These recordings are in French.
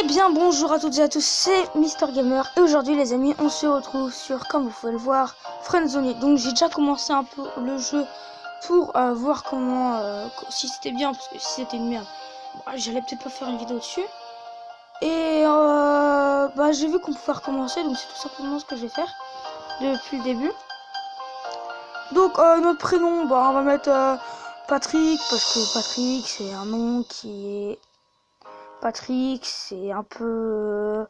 Eh bien bonjour à toutes et à tous, c'est Mister Gamer et aujourd'hui les amis on se retrouve sur, comme vous pouvez le voir, Friendzone. Donc j'ai déjà commencé un peu le jeu pour voir comment, si c'était bien, parce que si c'était une merde, j'allais peut-être pas faire une vidéo dessus. Et j'ai vu qu'on pouvait recommencer, donc c'est tout simplement ce que je vais faire depuis le début. Donc notre prénom, on va mettre Patrick, parce que Patrick c'est un nom qui est... Patrick, c'est un peu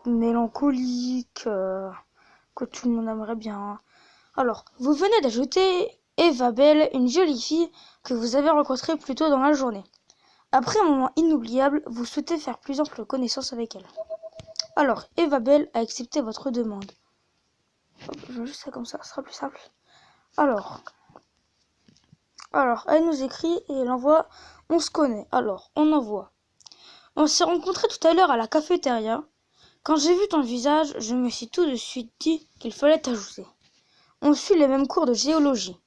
mélancolique, que tout le monde aimerait bien. Alors, vous venez d'ajouter Eva Belle, une jolie fille que vous avez rencontrée plus tôt dans la journée. Après un moment inoubliable, vous souhaitez faire plus ample connaissance avec elle. Alors, Eva Belle a accepté votre demande. Hop, je vais juste faire comme ça, ce sera plus simple. Alors, elle nous écrit et elle envoie « On se connaît ». Alors, on envoie. On s'est rencontrés tout à l'heure à la cafétéria. Quand j'ai vu ton visage, je me suis tout de suite dit qu'il fallait t'ajouter. On suit les mêmes cours de géologie.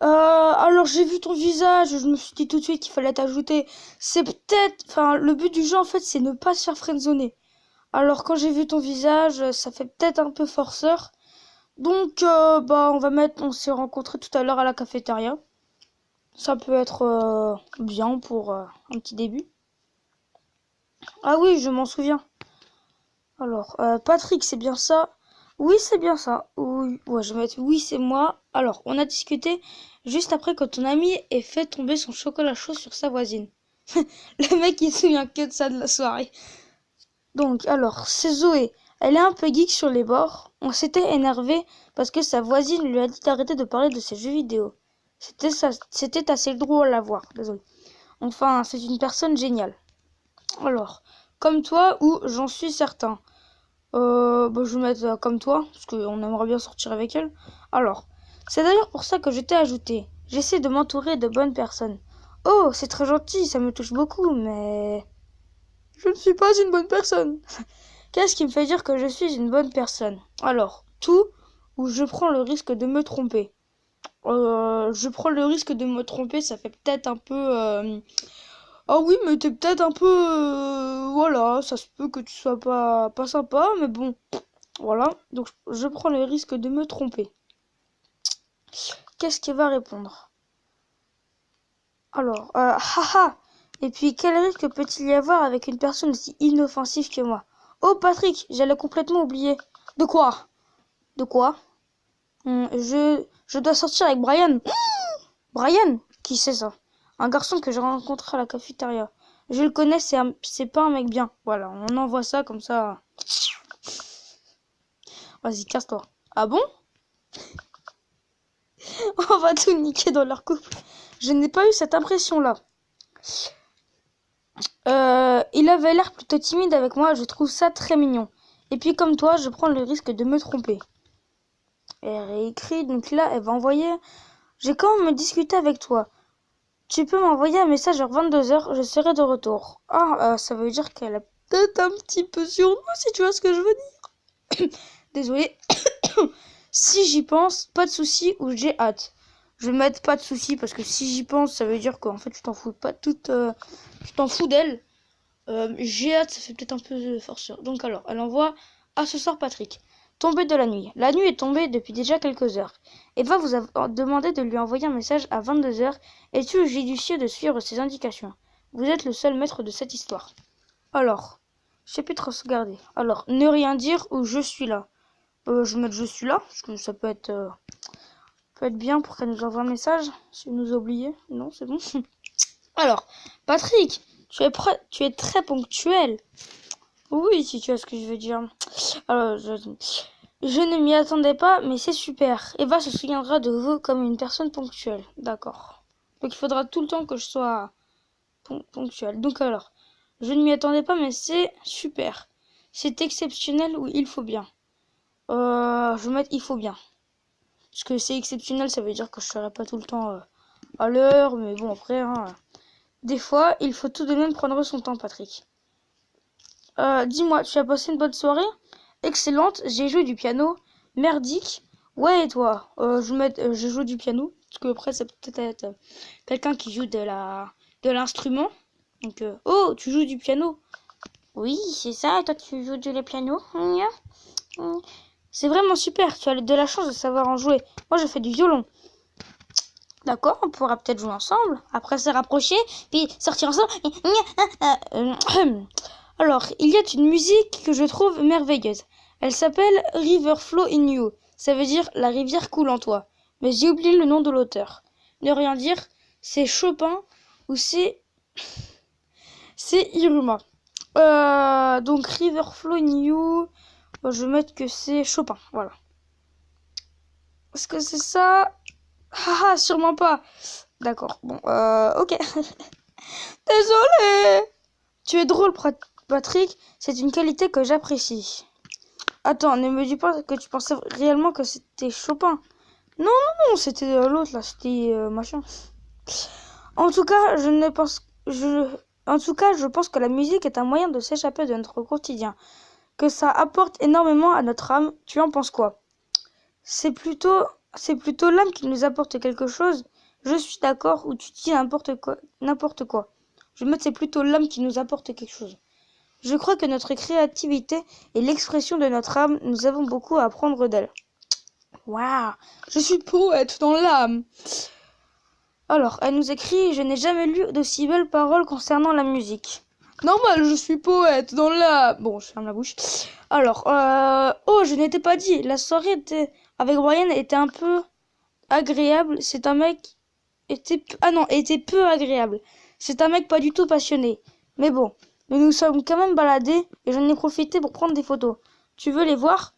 Alors j'ai vu ton visage, je me suis dit tout de suite qu'il fallait t'ajouter. C'est peut-être... Enfin, le but du jeu, en fait, c'est ne pas se faire friendzoner. Alors quand j'ai vu ton visage, ça fait peut-être un peu forceur. Donc, on va mettre... On s'est rencontrés tout à l'heure à la cafétéria. Ça peut être bien pour un petit début. Ah oui, je m'en souviens. Alors, Patrick, c'est bien ça? Oui, c'est bien ça. Oui, ouais, je vais mettre oui, c'est moi. Alors, on a discuté juste après que ton ami ait fait tomber son chocolat chaud sur sa voisine. Le mec, il se souvient que de ça de la soirée. Donc, alors, c'est Zoé. Elle est un peu geek sur les bords. On s'était énervé parce que sa voisine lui a dit d'arrêter de parler de ses jeux vidéo. C'était assez drôle à voir, désolé. Enfin, c'est une personne géniale. Alors, comme toi ou j'en suis certain. Je vais mettre comme toi, parce qu'on aimerait bien sortir avec elle. Alors, c'est d'ailleurs pour ça que je t'ai ajouté. J'essaie de m'entourer de bonnes personnes. Oh, c'est très gentil, ça me touche beaucoup, mais... Je ne suis pas une bonne personne. Qu'est-ce qui me fait dire que je suis une bonne personne? Alors, tout ou je prends le risque de me tromper. Je prends le risque de me tromper, ça fait peut-être un peu... Ah oui, mais t'es peut-être un peu... voilà, ça se peut que tu sois pas sympa, mais bon... Voilà, donc je prends le risque de me tromper. Qu'est-ce qu'il va répondre? Alors, haha. Et puis, quel risque peut-il y avoir avec une personne aussi inoffensive que moi? Oh, Patrick, j'allais complètement oublier. De quoi? De quoi? Je dois sortir avec Brian. Brian? Qui c'est ça? Un garçon que j'ai rencontré à la cafétéria. Je le connais, c'est pas un mec bien. Voilà, on envoie ça comme ça. Vas-y, casse-toi. Ah bon? On va tout niquer dans leur couple. Je n'ai pas eu cette impression-là. Il avait l'air plutôt timide avec moi, je trouve ça très mignon. Et puis comme toi, je prends le risque de me tromper. Elle réécrit, donc là, elle va envoyer... J'ai quand même discuté avec toi. Tu peux m'envoyer un message vers 22h, je serai de retour. Ça veut dire qu'elle a peut-être un petit peu sur nous, si tu vois ce que je veux dire. Désolée. Si j'y pense, pas de souci ou j'ai hâte. Je vais mettre pas de souci parce que si j'y pense, ça veut dire qu'en fait, je t'en fous pas toute... tu t'en fous d'elle. J'ai hâte, ça fait peut-être un peu forceur. Donc alors, elle envoie à ce soir Patrick. Tombée de la nuit. La nuit est tombée depuis déjà quelques heures. Eva vous a demandé de lui envoyer un message à 22h. Es-tu judicieux de suivre ses indications? Vous êtes le seul maître de cette histoire. Alors, chapitre sauvegardé. Alors, ne rien dire ou je suis là. Je vais mettre je suis là, parce que ça peut être bien pour qu'elle nous envoie un message. Si elle nous a oublié. Non, c'est bon. Alors, Patrick, tu es très ponctuel. Oui, si tu vois ce que je veux dire. Alors, je ne m'y attendais pas, mais c'est super. Eva se souviendra de vous comme une personne ponctuelle. D'accord. Donc il faudra tout le temps que je sois ponctuel. Donc alors, je ne m'y attendais pas, mais c'est super. C'est exceptionnel ou il faut bien. Je vais mettre il faut bien. Parce que c'est exceptionnel, ça veut dire que je serai pas tout le temps à l'heure, mais bon, après, hein. Des fois, il faut tout de même prendre son temps, Patrick. Dis-moi, tu as passé une bonne soirée? Excellente, j'ai joué du piano. Merdique. Ouais, et toi? Je joue du piano. Parce que après, ça peut peut-être être quelqu'un qui joue de l'instrument. Donc, oh, tu joues du piano? Oui, c'est ça, et toi tu joues du piano? C'est vraiment super, tu as de la chance de savoir en jouer. Moi, je fais du violon. D'accord, on pourra peut-être jouer ensemble. Après se rapprocher, puis sortir ensemble. Alors, il y a une musique que je trouve merveilleuse. Elle s'appelle River Flow in You. Ça veut dire la rivière coule en toi. Mais j'ai oublié le nom de l'auteur. Ne rien dire, c'est Chopin ou c'est Iruma. Donc River Flow in You, je vais mettre que c'est Chopin. Voilà. Est-ce que c'est ça? Haha, sûrement pas. D'accord. Bon, ok. Désolé. Tu es drôle, Patrick. C'est une qualité que j'apprécie. Attends, ne me dis pas que tu pensais réellement que c'était Chopin. Non, non, non, c'était l'autre là, c'était machin. En tout cas, je pense que la musique est un moyen de s'échapper de notre quotidien, que ça apporte énormément à notre âme. Tu en penses quoi? C'est plutôt l'âme qui nous apporte quelque chose. Je suis d'accord, ou tu dis n'importe quoi. Je vais mettre c'est plutôt l'âme qui nous apporte quelque chose. Je crois que notre créativité est l'expression de notre âme. Nous avons beaucoup à apprendre d'elle. Waouh, je suis poète dans l'âme. Alors, elle nous écrit: je n'ai jamais lu d'aussi belles paroles concernant la musique. Normal, je suis poète dans l'âme. Bon, je ferme la bouche. Alors, oh, je n'étais pas dit. La soirée avec Brian était un peu agréable. Était peu agréable. C'est un mec pas du tout passionné. Mais bon, nous nous sommes quand même baladés et j'en ai profité pour prendre des photos. Tu veux les voir?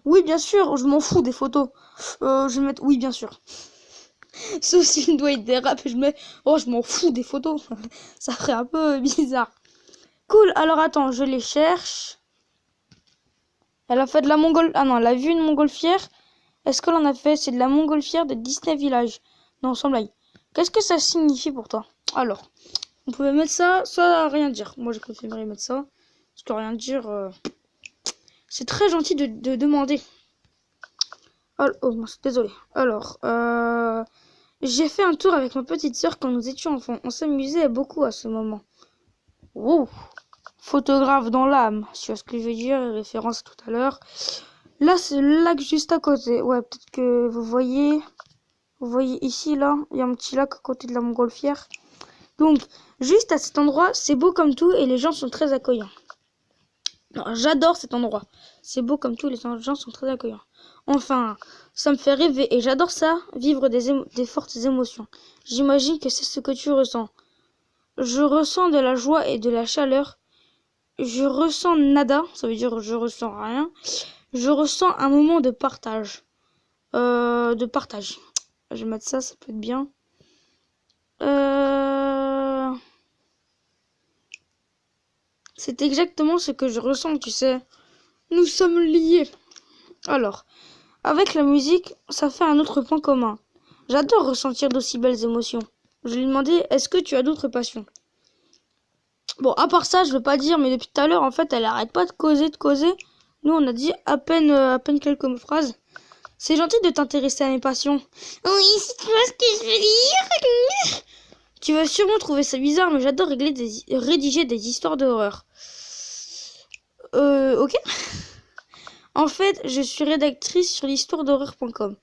Oui, bien sûr, je m'en fous des photos. Je vais mettre oui, bien sûr. Sauf s'il doit être dérape et je mets oh, je m'en fous des photos. Ça ferait un peu bizarre. Cool, alors attends, je les cherche. Elle a fait de la montgolfière. Ah non, elle a vu une montgolfière. Est-ce qu'elle en a fait? C'est de la montgolfière de Disney Village. Non, sans blague. Qu'est-ce que ça signifie pour toi? Alors, on pouvait mettre ça, à rien dire. Moi, j'ai préféré mettre ça. Parce que rien dire, c'est très gentil de demander. Oh, désolé. Alors, j'ai fait un tour avec ma petite sœur quand nous étions enfants. On s'amusait beaucoup à ce moment. Wow. Photographe dans l'âme, si tu vois ce que je veux dire, référence tout à l'heure. Là, c'est le lac juste à côté. Ouais, peut-être que vous voyez ici, là, il y a un petit lac à côté de la montgolfière. Donc, juste à cet endroit, c'est beau comme tout et les gens sont très accueillants. J'adore cet endroit. C'est beau comme tout, les gens sont très accueillants. Enfin, ça me fait rêver et j'adore ça, vivre des fortes émotions. J'imagine que c'est ce que tu ressens. Je ressens de la joie et de la chaleur. Je ressens nada, ça veut dire je ressens rien. Je ressens un moment de partage. Je vais mettre ça peut être bien. C'est exactement ce que je ressens, tu sais. Nous sommes liés. Alors, avec la musique, ça fait un autre point commun. J'adore ressentir d'aussi belles émotions. Je lui ai demandé, est-ce que tu as d'autres passions? Bon, à part ça, je veux pas dire, mais depuis tout à l'heure, en fait, elle arrête pas de causer. Nous, on a dit à peine quelques phrases. C'est gentil de t'intéresser à mes passions. Oui, si tu vois ce que je veux dire. Tu vas sûrement trouver ça bizarre, mais j'adore rédiger des histoires d'horreur. Ok. En fait, je suis rédactrice sur l'histoire-d'horreur.com.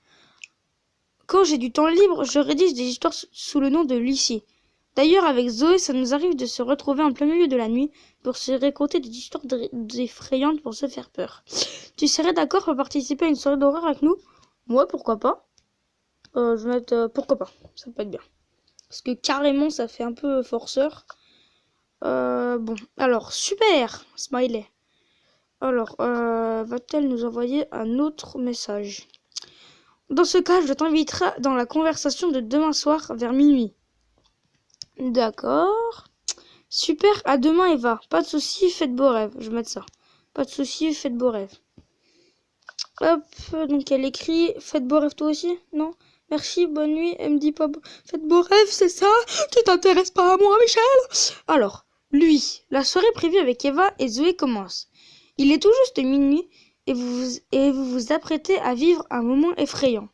Quand j'ai du temps libre, je rédige des histoires sous le nom de Lucie. D'ailleurs, avec Zoé, ça nous arrive de se retrouver en plein milieu de la nuit pour se raconter des histoires effrayantes pour se faire peur. Tu serais d'accord pour participer à une soirée d'horreur avec nous? Moi, pourquoi pas. Je vais mettre pourquoi pas. Ça peut être bien. Parce que carrément, ça fait un peu forceur. Bon, alors, super, smiley. Alors, va-t-elle nous envoyer un autre message? Dans ce cas, je t'inviterai dans la conversation de demain soir vers minuit. D'accord. Super, à demain Eva. Pas de soucis, faites beaux rêves. Je vais mettre ça. Pas de soucis, faites beaux rêves. Hop, donc elle écrit faites beaux rêves toi aussi? Non? Merci, bonne nuit. Elle me dit pas faites beaux rêves, c'est ça? Tu t'intéresses pas à moi, Michel? Alors, lui, la soirée prévue avec Eva et Zoé commence. Il est tout juste minuit et vous vous apprêtez à vivre un moment effrayant.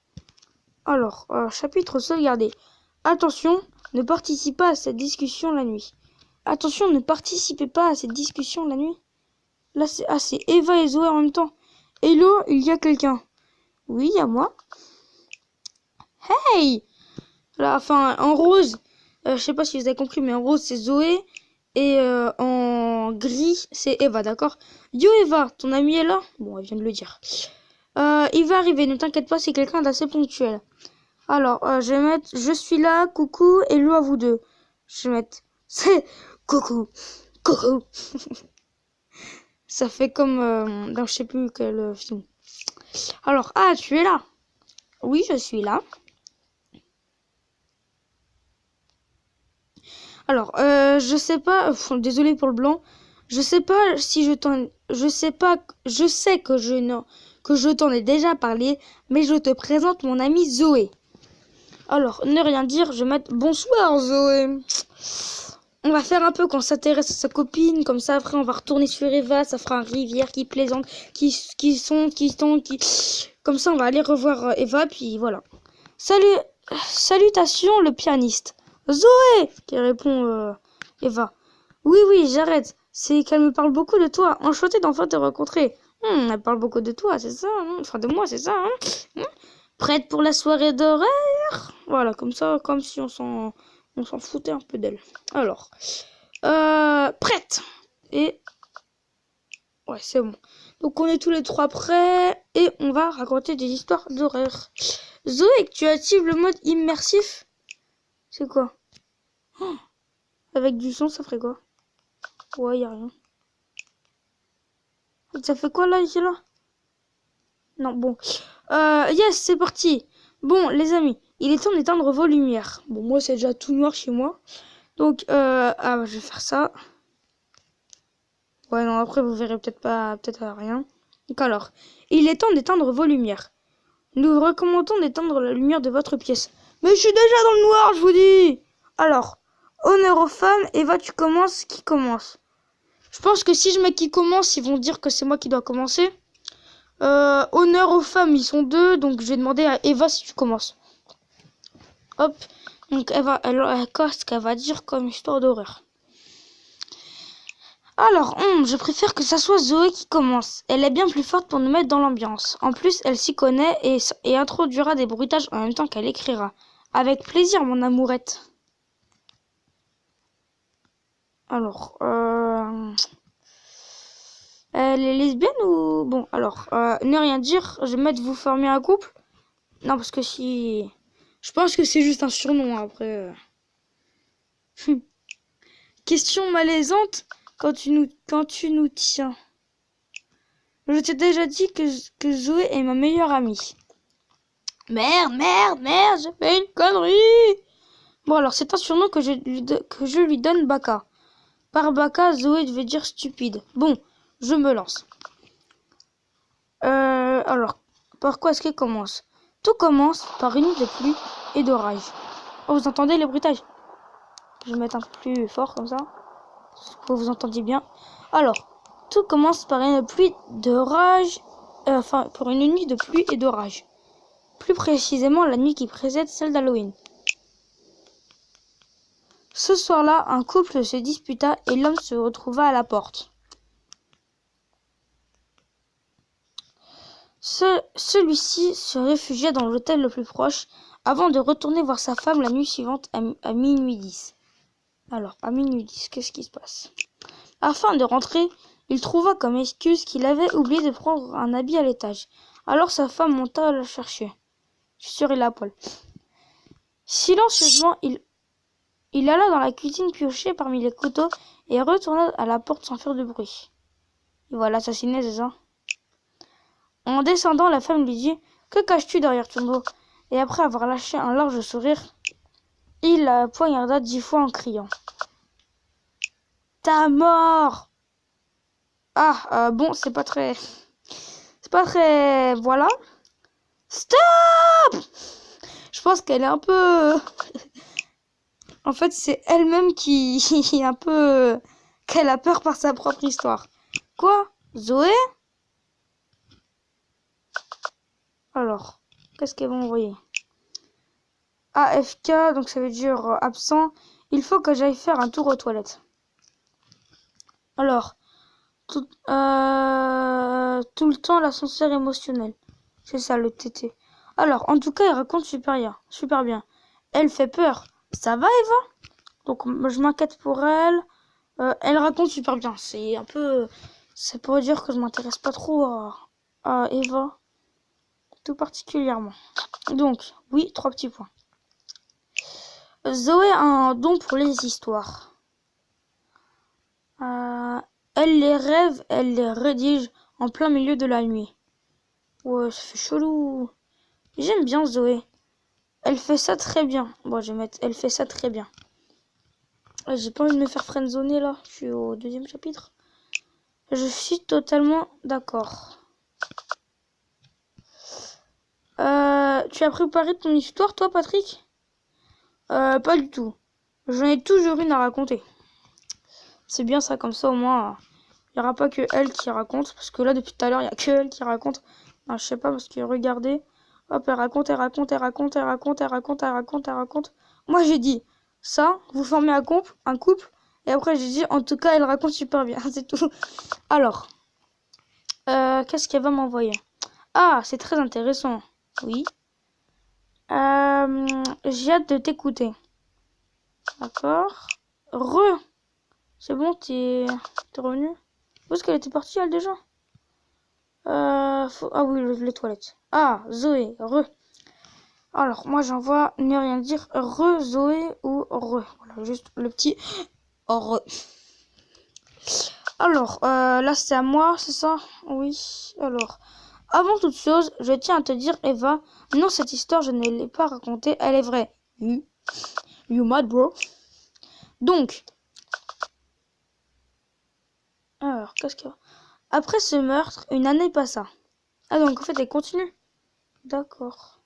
Alors, chapitre sauvegardé. Attention, ne participez pas à cette discussion la nuit. attention, ne participez pas à cette discussion la nuit. Là, c'est Eva et Zoé en même temps. Hello, il y a quelqu'un? Oui, il y a moi. Hey! Là, enfin, en rose, je sais pas si vous avez compris, mais en rose, c'est Zoé. Et en gris, c'est Eva, d'accord? Yo Eva, ton ami est là? Bon, elle vient de le dire. Il va arriver, ne t'inquiète pas, c'est quelqu'un d'assez ponctuel. Alors, je vais mettre je suis là, coucou, hello à vous deux. Je vais mettre c'est coucou, coucou. Ça fait comme dans je sais plus quel film. Alors, ah, tu es là? Oui, je suis là. Alors, je sais pas, désolé pour le blanc. Je sais pas si je sais pas, je sais que je t'en ai déjà parlé, mais je te présente mon amie Zoé. Alors, ne rien dire, je vais mettre bonsoir Zoé. On va faire un peu qu'on s'intéresse à sa copine, comme ça après on va retourner sur Eva, ça fera un rivière qui plaisante, qui comme ça on va aller revoir Eva, puis voilà. Salutations le pianiste. Zoé, qui répond Eva. Oui, j'arrête. C'est qu'elle me parle beaucoup de toi. Enchantée d'enfin te rencontrer. Elle parle beaucoup de toi, c'est ça, hein? Enfin, de moi, c'est ça, hein? Prête pour la soirée d'horaire? Voilà, comme ça, comme si on s'en foutait un peu d'elle. Alors, prête. Et ouais, c'est bon. Donc on est tous les trois prêts et on va raconter des histoires d'horreur. Zoé, tu actives le mode immersif? C'est quoi? Oh, avec du son, ça ferait quoi? Ouais, y a rien. Ça fait quoi là, ici là? Non, bon. Yes, c'est parti. Bon, les amis, il est temps d'éteindre vos lumières. Bon, moi, c'est déjà tout noir chez moi. Donc, je vais faire ça. Ouais, non, après, vous verrez peut-être rien. Donc alors, il est temps d'éteindre vos lumières. Nous vous recommandons d'éteindre la lumière de votre pièce. Mais je suis déjà dans le noir, je vous dis. Alors, honneur aux femmes. Eva, tu commences. Qui commence? Je pense que si je mets qui commence, ils vont dire que c'est moi qui dois commencer. Honneur aux femmes, ils sont deux, donc je vais demander à Eva si tu commences. Hop, donc elle ce qu'elle va dire comme histoire d'horreur. Alors, je préfère que ça soit Zoé qui commence. Elle est bien plus forte pour nous mettre dans l'ambiance. En plus, elle s'y connaît et introduira des bruitages en même temps qu'elle écrira. Avec plaisir, mon amourette. Alors, elle est lesbienne ou... Bon, alors, ne rien dire, je vais mettre vous former un couple. Non, parce que si... Je pense que c'est juste un surnom, après. Question malaisante quand tu nous tiens. Je t'ai déjà dit que Zoé est ma meilleure amie. Merde, j'ai fait une connerie. Bon, alors, c'est un surnom que je lui donne Baka. Par Baka, Zoé devait dire stupide. Bon, je me lance. Alors, par quoi est-ce qu'elle commence? Tout commence par une nuit de pluie et d'orage. Oh, vous entendez les bruitages? Je vais mettre un peu plus fort comme ça, pour que vous entendiez bien. Alors, tout commence par une pluie d'orage, pour une nuit de pluie et d'orage. Plus précisément, la nuit qui précède celle d'Halloween. Ce soir-là, un couple se disputa et l'homme se retrouva à la porte. Celui-ci se réfugia dans l'hôtel le plus proche avant de retourner voir sa femme la nuit suivante à minuit 10. Alors, à minuit 10, qu'est-ce qui se passe? Afin de rentrer, il trouva comme excuse qu'il avait oublié de prendre un habit à l'étage. Alors sa femme monta à le chercher. Sur la poêle. Silencieusement, il alla dans la cuisine piocher parmi les couteaux et retourna à la porte sans faire de bruit. Il va l'assassiner, c'est ça? En descendant, la femme lui dit « Que caches-tu derrière ton dos ?» Et après avoir lâché un large sourire, il la poignarda 10 fois en criant « Ta mort !» Ah, bon, c'est pas très... Voilà. Stop! Je pense qu'elle est un peu... En fait, c'est elle-même qui est un peu... qu'elle a peur par sa propre histoire. Quoi? Zoé? Alors, qu'est-ce qu'elle va envoyer? AFK, donc ça veut dire absent. Il faut que j'aille faire un tour aux toilettes. Alors, tout le temps l'ascenseur émotionnel. C'est ça le TT. Alors, en tout cas, elle raconte super bien. Super bien. Elle fait peur. Ça va, Eva? Donc, je m'inquiète pour elle. Elle raconte super bien. C'est un peu... Ça pourrait dire que je m'intéresse pas trop à Eva. Tout particulièrement. Donc, oui, 3 petits points. Zoé a un don pour les histoires. Elle les rêve, elle les rédige en plein milieu de la nuit. Ouais, ça fait chelou. J'aime bien Zoé. Elle fait ça très bien. Bon, je vais mettre elle fait ça très bien. J'ai pas envie de me faire friendzoner là. Je suis au 2e chapitre. Je suis totalement d'accord. Tu as préparé ton histoire, toi, Patrick? Pas du tout. J'en ai toujours une à raconter. C'est bien ça, comme ça au moins, il n'y aura pas que elle qui raconte. Parce que là, depuis tout à l'heure, il n'y a que elle qui raconte. Non, je sais pas, parce que regardez. Hop, elle raconte, elle raconte, elle raconte, elle raconte, elle raconte, elle raconte, elle raconte. Moi, j'ai dit ça, vous formez un couple. Et après, j'ai dit, en tout cas, elle raconte super bien. C'est tout. Alors, qu'est-ce qu'elle va m'envoyer? Ah, c'est très intéressant. Oui. J'ai hâte de t'écouter. D'accord. C'est bon, t'es revenu? Où est-ce qu'elle était partie, elle, déjà? Ah oui, les toilettes. Ah, Zoé, Alors, moi, j'envoie ne rien dire Zoé ou Voilà, juste le petit re. Alors, là, c'est à moi, c'est ça? Oui. Alors, avant toute chose, je tiens à te dire, Eva, non, cette histoire, je ne l'ai pas racontée, elle est vraie. You mad, bro? Donc, alors, qu'est-ce qu'il y a? Après ce meurtre, une année passa. Ah, donc, en fait, elle continue. D'accord.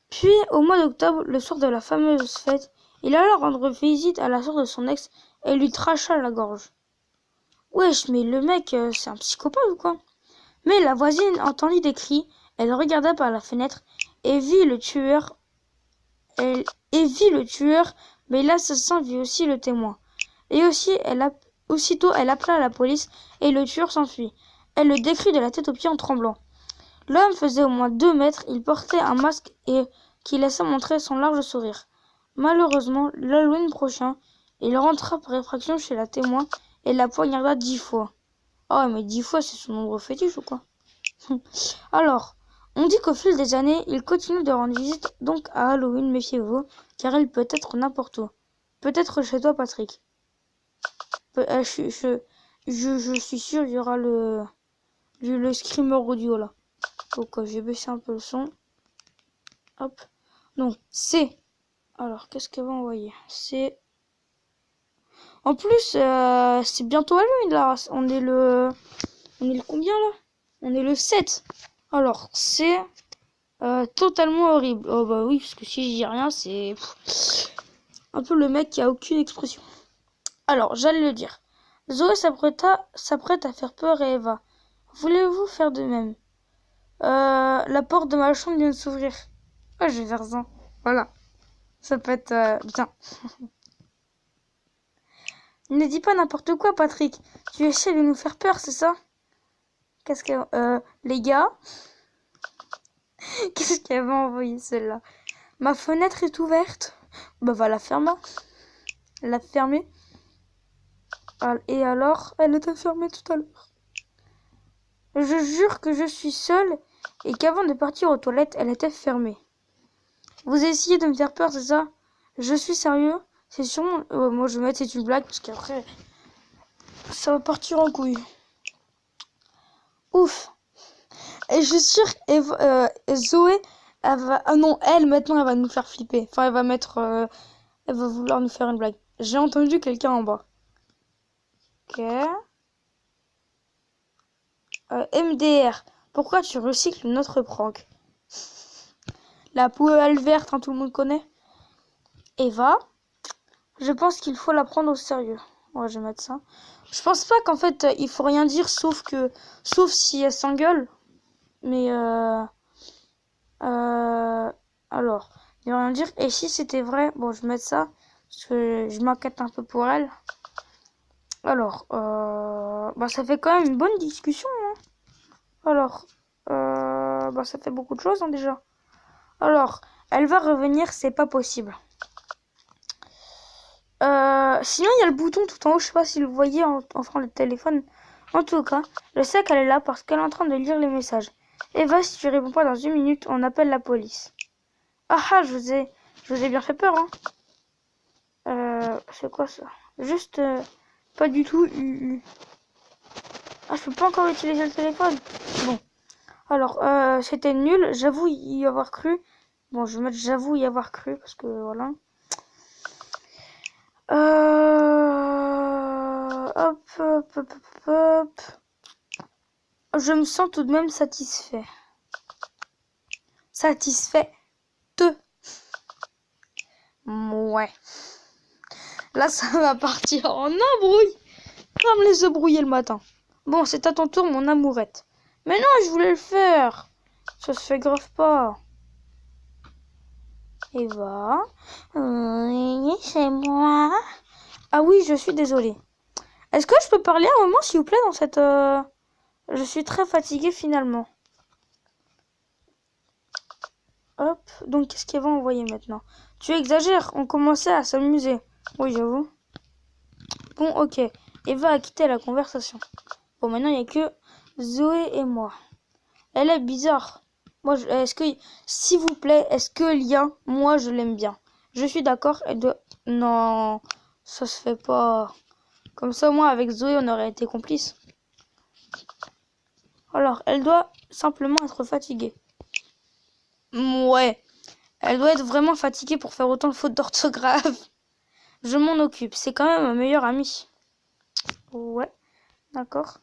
Puis, au mois d'octobre, le soir de la fameuse fête, il alla rendre visite à la sœur de son ex et lui tracha la gorge. Wesh, mais le mec, c'est un psychopathe ou quoi? Mais la voisine entendit des cris, elle regarda par la fenêtre et vit le tueur, mais l'assassin vit aussi le témoin. Et aussitôt elle appela la police et le tueur s'enfuit. Elle le décrit de la tête aux pieds en tremblant. L'homme faisait au moins 2 mètres, il portait un masque et qui laissait montrer son large sourire. Malheureusement, l'Halloween prochain, il rentra par effraction chez la témoin et la poignarda 10 fois. Ah ouais, mais 10 fois, c'est son nombre fétiche ou quoi? Alors, on dit qu'au fil des années, il continue de rendre visite, donc à Halloween, méfiez-vous, car il peut être n'importe où. Peut-être chez toi, Patrick. Je suis sûr, il y aura le screamer audio là. Donc, j'ai baissé un peu le son. Hop. Donc, c'est... Alors, qu'est-ce qu'elle va envoyer? C'est... En plus, c'est bientôt Halloween là. On est le combien là? On est le 7. Alors, c'est totalement horrible. Oh bah oui, parce que si je dis rien, c'est un peu le mec qui a aucune expression. Alors, j'allais le dire. Zoé s'apprête à faire peur à Eva. Voulez-vous faire de même? La porte de ma chambre vient de s'ouvrir. Oh, je vais faire ça. Voilà. Ça peut être bien. Ne dis pas n'importe quoi, Patrick. Tu essaies de nous faire peur, c'est ça? Qu'est-ce que... les gars? Qu'est-ce qu'elle va envoyer, celle-là? Ma fenêtre est ouverte. Bah, va la fermer. La fermer. Et alors, elle était fermée tout à l'heure. Je jure que je suis seule et qu'avant de partir aux toilettes, elle était fermée. Vous essayez de me faire peur, c'est ça? Je suis sérieux? C'est sûrement... moi, je vais mettre c'est une blague parce qu'après, ça va partir en couille. Ouf. Et je suis sûre que Zoé, elle va... Ah non, maintenant, elle va nous faire flipper. Enfin, elle va mettre... elle va vouloir nous faire une blague. J'ai entendu quelqu'un en bas. Ok. MDR. Pourquoi tu recycles notre prank? La poêle verte, hein, tout le monde connaît. Eva. Je pense qu'il faut la prendre au sérieux. Ouais, je vais mettre ça. Je pense pas qu'en fait, il faut rien dire sauf si elle s'engueule. Mais alors, ne rien dire. Et si c'était vrai, bon, je vais mettre ça. Parce que je m'inquiète un peu pour elle. Alors, ça fait quand même une bonne discussion. Hein. Alors, ça fait beaucoup de choses hein, déjà. Alors, elle va revenir, c'est pas possible. Sinon, il y a le bouton tout en haut. Je sais pas si vous voyez enfin le téléphone. En tout cas, je sais qu'elle est là parce qu'elle est en train de lire les messages. Eva, si tu réponds pas dans 1 minute, on appelle la police. Ah, je vous ai bien fait peur, hein. C'est quoi ça? Juste, pas du tout. Ah, je peux pas encore utiliser le téléphone. Bon. Alors, c'était nul. J'avoue y avoir cru. Bon, je vais mettre j'avoue y avoir cru parce que voilà. Hop. Je me sens tout de même satisfait. Satisfait. Ouais. Là, ça va partir en embrouille. On va me laisser brouiller le matin. Bon, c'est à ton tour, mon amourette. Mais non, je voulais le faire. Ça se fait grave pas. Eva. Oui, c'est moi. Ah oui, je suis désolée. Est-ce que je peux parler un moment, s'il vous plaît, dans cette... Je suis très fatiguée, finalement. Hop. Donc, qu'est-ce qu'elle va envoyer maintenant? Tu exagères. On commençait à s'amuser. Oui, j'avoue. Bon, ok. Eva a quitté la conversation. Bon, maintenant, il n'y a que Zoé et moi. Elle est bizarre. Moi, est-ce que... S'il vous plaît, est-ce que Lien, moi, je l'aime bien. Je suis d'accord. Non, ça se fait pas. Comme ça, moi, avec Zoé, on aurait été complices. Alors, elle doit simplement être fatiguée. Ouais. Elle doit être vraiment fatiguée pour faire autant de fautes d'orthographe. Je m'en occupe. C'est quand même ma meilleure amie. Ouais. D'accord.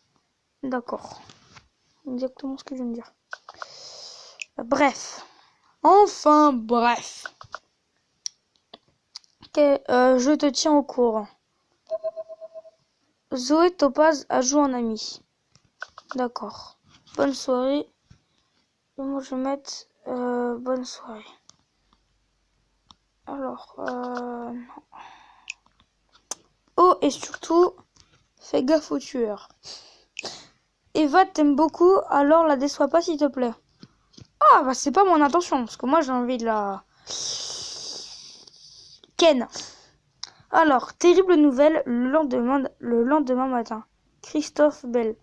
Exactement ce que je viens de dire. Bref. Enfin, bref. Ok, je te tiens au courant. Zoé Topaz a joué en ami. D'accord. Bonne soirée. Et moi, je vais mettre bonne soirée. Alors, non. Oh, et surtout, fais gaffe aux tueurs. Eva t'aime beaucoup, alors la déçois pas s'il te plaît. Ah, bah c'est pas mon intention, parce que moi j'ai envie de la... Ken. Alors, terrible nouvelle le lendemain matin. Christophe Bell.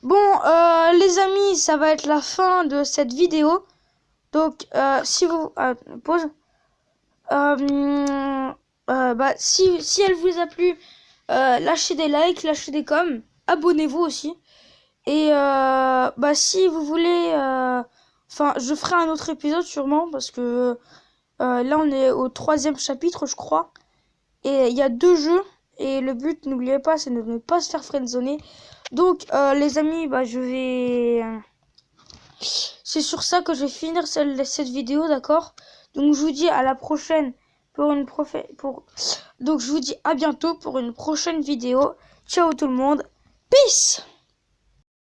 Bon, les amis, ça va être la fin de cette vidéo. Donc, si vous... pause. Si elle vous a plu, lâchez des likes, lâchez des coms. Abonnez-vous aussi. Et si vous voulez... je ferai un autre épisode sûrement, parce que là, on est au 3e chapitre, je crois. Et il y a 2 jeux. Et le but, n'oubliez pas, c'est de ne pas se faire friendzoner. Donc, les amis, je vais... C'est sur ça que je vais finir cette vidéo, d'accord? Donc, je vous dis à la prochaine Donc, je vous dis à bientôt pour une prochaine vidéo. Ciao tout le monde. Peace!